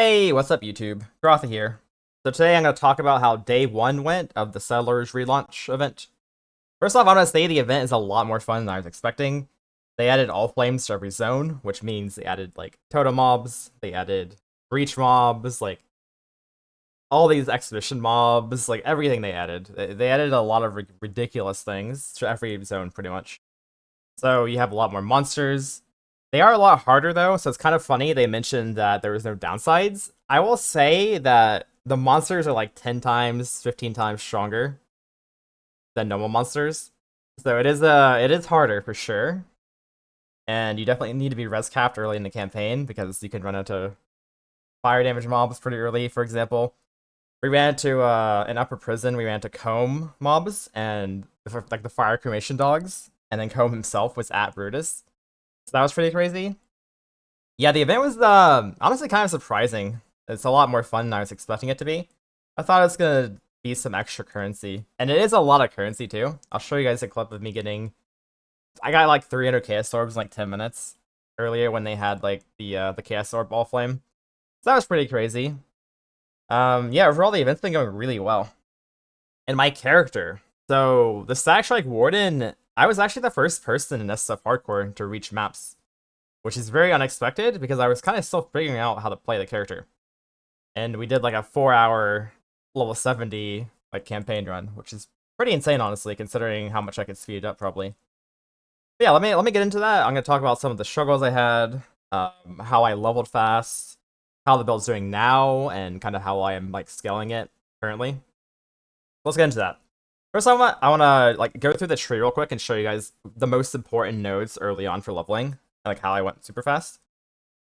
Hey, what's up YouTube? Goratha here. So today I'm going to talk about how day 1 went of the Settlers relaunch event. First off, I'm going to say the event is a lot more fun than I was expecting. They added all flames to every zone, which means they added like totem mobs, they added breach mobs, like all these exhibition mobs, like everything they added. They added a lot of ridiculous things to every zone pretty much. So you have a lot more monsters. They are a lot harder though, so it's kind of funny they mentioned that there was no downsides. I will say that the monsters are like 10 times, 15 times stronger than normal monsters. So it is harder for sure. And you definitely need to be res capped early in the campaign because you can run into fire damage mobs pretty early, for example. We ran into an upper prison, we ran into comb mobs and like the fire cremation dogs, and then Comb himself was at Brutus. So that was pretty crazy. Yeah, the event was honestly kind of surprising. It's a lot more fun than I was expecting it to be. I thought it was gonna be some extra currency, and it is a lot of currency too. I'll show you guys a clip of me getting. I got like 300 chaos orbs in like 10 minutes earlier when they had like the chaos orb ball flame. So that was pretty crazy. Yeah, overall the event's been going really well. And my character, so the Stack Strike Warden, I was actually the first person in SF Hardcore to reach maps, which is very unexpected because I was kind of still figuring out how to play the character. And we did like a 4-hour level 70 like campaign run, which is pretty insane honestly, considering how much I could speed it up probably. But yeah, let me get into that. I'm gonna talk about some of the struggles I had, how I leveled fast, how the build's doing now, and kind of how I am like scaling it currently. Let's get into that. First, I wanna like go through the tree real quick and show you guys the most important nodes early on for leveling, like how I went super fast.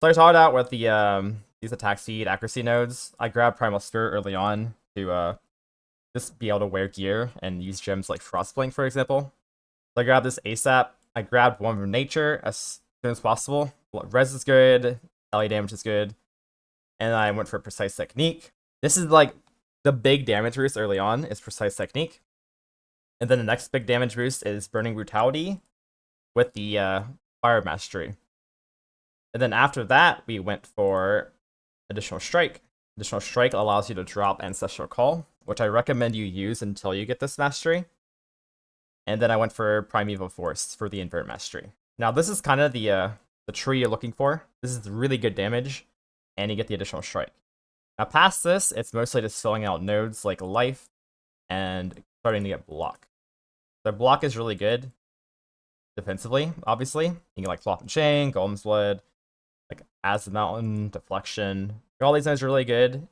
So I started out with these attack speed accuracy nodes. I grabbed Primal Spirit early on to just be able to wear gear and use gems like Frostblink, for example. So I grabbed this ASAP. I grabbed one from nature as soon as possible. Res is good, LA damage is good, and I went for precise technique. This is like the big damage boost early on is precise technique. And then the next big damage boost is Burning Brutality with the Fire Mastery. And then after that, we went for Additional Strike. Additional Strike allows you to drop Ancestral Call, which I recommend you use until you get this mastery. And then I went for Primeval Force for the Invert Mastery. Now this is kind of the tree you're looking for. This is really good damage, and you get the Additional Strike. Now past this, it's mostly just filling out nodes like Life and starting to get Block. The Block is really good defensively, obviously. You can like Flop and Chain, Golem's Blood, like As the Mountain, Deflection. All these things are really good.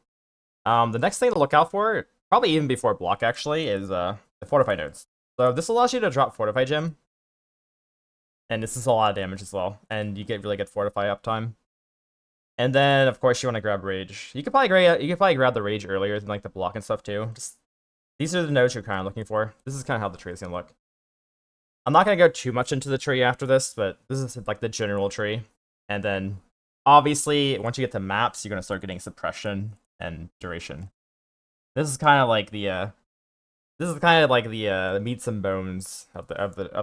The next thing to look out for, probably even before Block actually, is the Fortify nodes. So this allows you to drop Fortify Gem, and this is a lot of damage as well, and you get really good Fortify uptime. And then of course you want to grab Rage. You could probably grab the Rage earlier than like the Block and stuff too. Just these are the nodes you're kind of looking for. This is kind of how the tree is gonna look. I'm not gonna go too much into the tree after this, but this is like the general tree. And then obviously once you get to maps, you're gonna start getting suppression and duration. This is kind of like the meats and bones of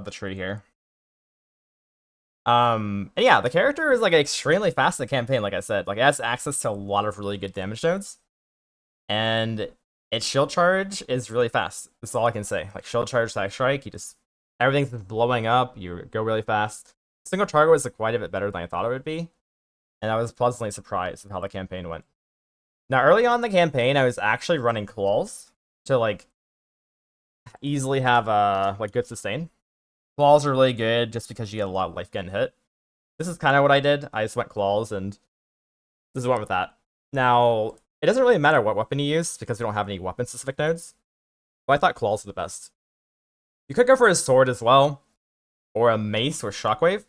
the tree here. And yeah, the character is like extremely fast in the campaign, like I said. Like it has access to a lot of really good damage nodes. And its shield charge is really fast. That's all I can say. Like shield charge, Stack Strike, you just everything's just blowing up, you go really fast. Single target was quite a bit better than I thought it would be. And I was pleasantly surprised with how the campaign went. Now early on in the campaign, I was actually running claws to like easily have like good sustain. Claws are really good just because you get a lot of life getting hit. This is kind of what I did. I just went claws and this is what with that. Now, it doesn't really matter what weapon you use because we don't have any weapon specific nodes. But I thought claws were the best. You could go for a sword as well, or a mace or shockwave,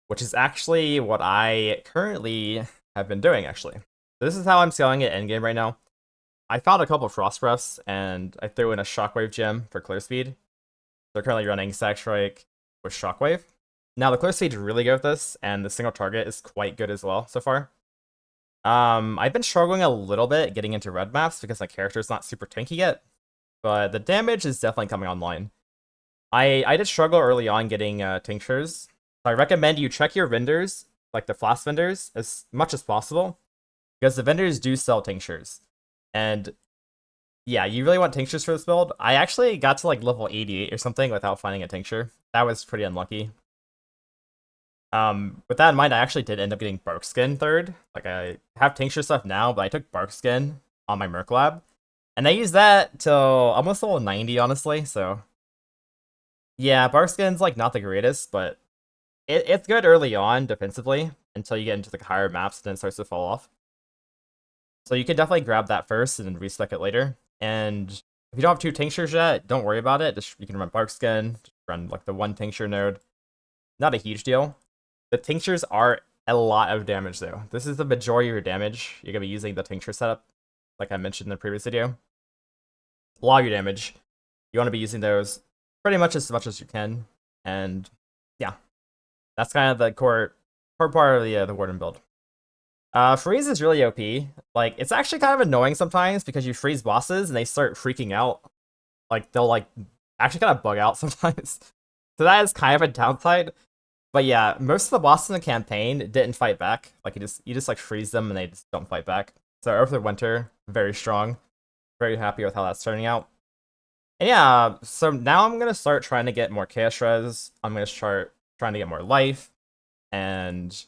which is actually what I currently have been doing actually. So this is how I'm scaling it endgame right now. I found a couple of frost breaths and I threw in a shockwave gem for clear speed. They're currently running Stack Strike with Shockwave. Now the clear speed is really good with this, and the single target is quite good as well so far. I've been struggling a little bit getting into red maps because my character is not super tanky yet, but the damage is definitely coming online. I did struggle early on getting Tinctures. So I recommend you check your vendors, like the flask vendors, as much as possible. because the vendors do sell tinctures. And yeah, you really want tinctures for this build. I actually got to like level 88 or something without finding a tincture. That was pretty unlucky. With that in mind, I actually did end up getting bark skin third. Like I have tincture stuff now, but I took bark skin on my Merc lab. And I used that till almost level 90, honestly, so yeah, bark skin's like not the greatest, but it's good early on defensively until you get into the higher maps and then it starts to fall off. So you can definitely grab that first and then respec it later. And if you don't have two tinctures yet, don't worry about it. Just you can run bark skin, just run like the one tincture node. Not a huge deal. The tinctures are a lot of damage though. This is the majority of your damage. You're gonna be using the tincture setup, like I mentioned in the previous video. A lot of your damage. You want to be using those pretty much as you can. And yeah, that's kind of the core part of the Warden build. Freeze is really OP. Like, it's actually kind of annoying sometimes because you freeze bosses and they start freaking out. Like, they'll like actually kind of bug out sometimes. So that is kind of a downside. But yeah, most of the bosses in the campaign didn't fight back. Like you just like freeze them and they just don't fight back. So Earth of Winter, very strong. Very happy with how that's turning out. And yeah, so now I'm gonna start trying to get more chaos res. I'm gonna start trying to get more life and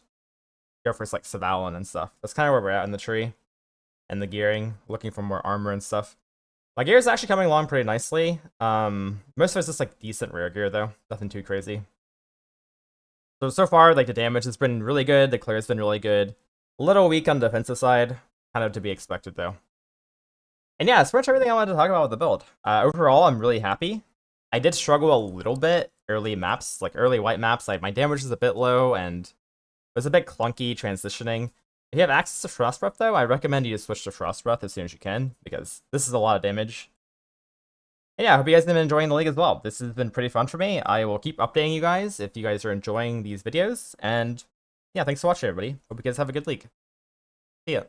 go for like Savalin and stuff. That's kind of where we're at in the tree and the gearing, looking for more armor and stuff. My gear is actually coming along pretty nicely. Most of it's just like decent rare gear though, nothing too crazy. So far, like the damage has been really good, the clear has been really good. A little weak on the defensive side, kind of to be expected though. And yeah, that's pretty much everything I wanted to talk about with the build. Overall, I'm really happy. I did struggle a little bit early maps, like early white maps. Like my damage is a bit low and it was a bit clunky transitioning. If you have access to Frost Breath though, I recommend you switch to Frost Breath as soon as you can because this is a lot of damage. And yeah, I hope you guys have been enjoying the league as well. This has been pretty fun for me. I will keep updating you guys if you guys are enjoying these videos. And yeah, thanks for watching, everybody. Hope you guys have a good league. See ya.